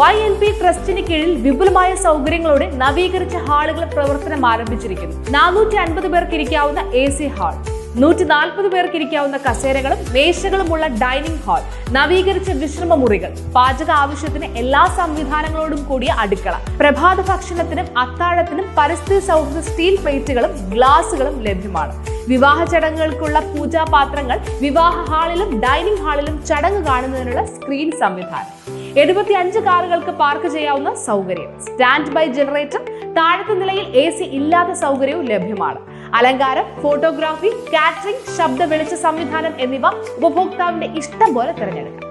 YLP ട്രസ്റ്റിന് കീഴിൽ വിപുലമായ സൗകര്യങ്ങളോടെ നവീകരിച്ച ഹാളുകൾ പ്രവർത്തനം ആരംഭിച്ചിരിക്കുന്നു. 450 പേർക്ക് ഇരിക്കാവുന്ന AC ഹാൾ, 140 പേർക്ക് ഇരിക്കാവുന്ന കസേരകളും മേശകളുമുള്ള ഡൈനിങ് ഹാൾ, നവീകരിച്ച വിശ്രമ മുറികൾ, പാചക ആവശ്യത്തിന് എല്ലാ സംവിധാനങ്ങളോടും കൂടിയ അടുക്കള, പ്രഭാത ഭക്ഷണത്തിനും അത്താഴത്തിനും പരിസ്ഥിതി സൗഹൃദ സ്റ്റീൽ പ്ലേറ്റുകളും ഗ്ലാസുകളും ലഭ്യമാണ്. വിവാഹ ചടങ്ങുകൾക്കുള്ള പൂജാപാത്രങ്ങൾ, വിവാഹ ഹാളിലും ഡൈനിങ് ഹാളിലും ചടങ്ങ് കാണുന്നതിനുള്ള സ്ക്രീൻ സംവിധാനം, 75 കാറുകൾക്ക് പാർക്ക് ചെയ്യാവുന്ന സൗകര്യം, സ്റ്റാൻഡ് ബൈ ജനറേറ്റർ, താഴത്തെ നിലയിൽ AC ഇല്ലാത്ത സൗകര്യവും ലഭ്യമാണ്. അലങ്കാരം, ഫോട്ടോഗ്രാഫി, കാറ്ററിംഗ്, ശബ്ദ വെളിച്ച സംവിധാനം എന്നിവ ഉപഭോക്താവിന്റെ ഇഷ്ടം പോലെ തിരഞ്ഞെടുക്കാം.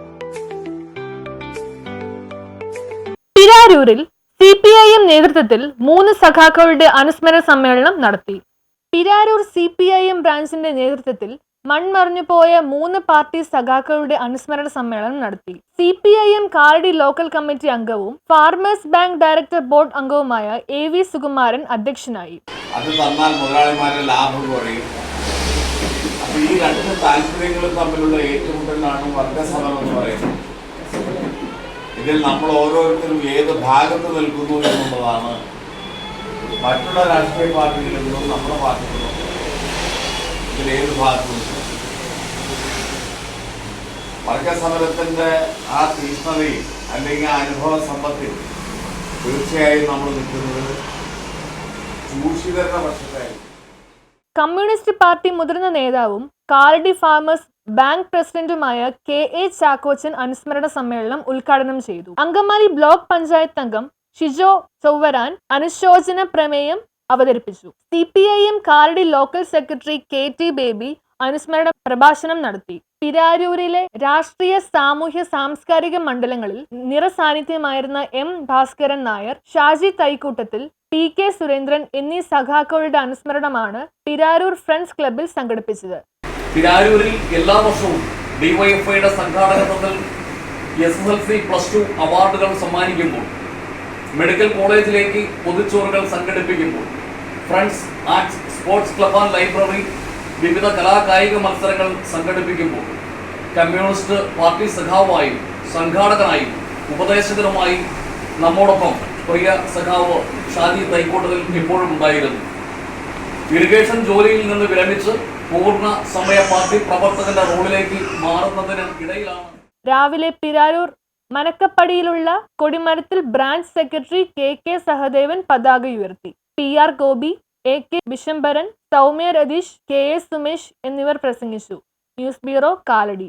പിരാരൂരിൽ CPIM നേതൃത്വത്തിൽ 3 സഖാക്കളുടെ അനുസ്മരണ സമ്മേളനം നടത്തി. പിരാരൂർ CPIM ബ്രാഞ്ചിന്റെ നേതൃത്വത്തിൽ മൺമറഞ്ഞുപോയ 3 പാർട്ടി സഖാക്കളുടെ അനുസ്മരണ സമ്മേളനം നടത്തി. CPIM കാലടി ലോക്കൽ കമ്മിറ്റി അംഗവും ഫാർമേഴ്സ് ബാങ്ക് ഡയറക്ടർ ബോർഡ് അംഗവുമായ AV സുകുമാരൻ അധ്യക്ഷനായി. അത് തന്നാൽ മുതലാളിമാരുടെ ലാഭം കുറയും. അപ്പോൾ ഈ രണ്ട് താല്പര്യങ്ങളും തമ്മിലുള്ള ഏറ്റുമുട്ടലാണ് വർഗസമരം എന്ന് പറയുന്നത്. ഇതിൽ നമ്മൾ ഓരോരുത്തരും ഏത് ഭാഗത്ത് നിൽക്കുന്നു എന്നുള്ളതാണ് മറ്റുള്ള രാഷ്ട്രീയ പാർട്ടികളിൽ നിന്നും നമ്മുടെ പാർട്ടികളിൽ നിന്നും ഇതിൽ ഏത് ഭാഗത്ത് നിൽക്കുന്നു. വർഗസമരത്തിൻ്റെ ആ തീഷ്ണതയിൽ അല്ലെങ്കിൽ ആ അനുഭവ സമ്പത്തിൽ തീർച്ചയായും നമ്മൾ നിൽക്കുന്നത് ചൂഷിതരുടെ പക്ഷത്തായിരിക്കും. കമ്മ്യൂണിസ്റ്റ് പാർട്ടി മുതിർന്ന നേതാവും കാലടി ഫാർമേഴ്സ് ബാങ്ക് പ്രസിഡന്റുമായ KA ചാക്കോച്ചൻ അനുസ്മരണ സമ്മേളനം ഉദ്ഘാടനം ചെയ്തു. അങ്കമാലി ബ്ലോക്ക് പഞ്ചായത്ത് അംഗം ഷിജോ ചൊവ്വരാൻ അനുശോചന പ്രമേയം അവതരിപ്പിച്ചു. CPIM Kalady local secretary KT baby അനുസ്മരണ പ്രഭാഷണം നടത്തി. പിരാരൂരിലെ രാഷ്ട്രീയ, സാമൂഹ്യ, സാംസ്കാരിക മണ്ഡലങ്ങളിൽ നിറസാന്നിധ്യമായിരുന്ന M ഭാസ്കരൻ നായർ, ഷാജി തൈക്കൂട്ടത്തിൽ, PK സുരേന്ദ്രൻ എന്നീ സഖാക്കളുടെ അനുസ്മരണമാണ് പിരാരൂർ ഫ്രണ്ട്സ് ക്ലബ്ബിൽ സംഘടിപ്പിച്ചത്. പിരാരൂരിൽ എല്ലാ വർഷവും DYFIയുടെ സംഘാടകത്വത്തിൽ SSLC +2 അവാർഡുകൾ സമ്മാനിക്കുമ്പോൾ, മെഡിക്കൽ കോളേജിലേക്ക് പൊതുച്ചോറുകൾ സംഘടിപ്പിക്കുമ്പോൾ, friends arts sports club and library വിവിധ കലാകായിക മത്സരങ്ങൾ സംഘടിപ്പിക്കുമ്പോൾ കമ്മ്യൂണിസ്റ്റ് പാർട്ടി സഖാവായും സംഘാടകനായും ഉപദേശകനുമായി നമ്മോടൊപ്പം പ്രിയ സഖാവ് ഷാജി തൈക്കോട്ടത്തിൽ ഇപ്പോഴും ഉണ്ടായിരുന്നു. ഇറിഗേഷൻ ജോലിയിൽ നിന്ന് വിരമിച്ച് പൂർണ്ണ സമയ പാർട്ടി പ്രവർത്തകന്റെ റോളിലേക്ക് മാറുന്നതിന് ഇടയിലാണ് രാവിലെ പിരാരൂർ മനക്കപ്പടിയിലുള്ള കൊടിമരത്തിൽ ബ്രാഞ്ച് സെക്രട്ടറി KK സഹദേവൻ പതാക ഉയർത്തി. PR Gopi, AK ബിശംബരൻ, Soumya Ratheesh, KA Sumesh എന്നിവർ പ്രസംഗിച്ചു. News bureau, Kalady.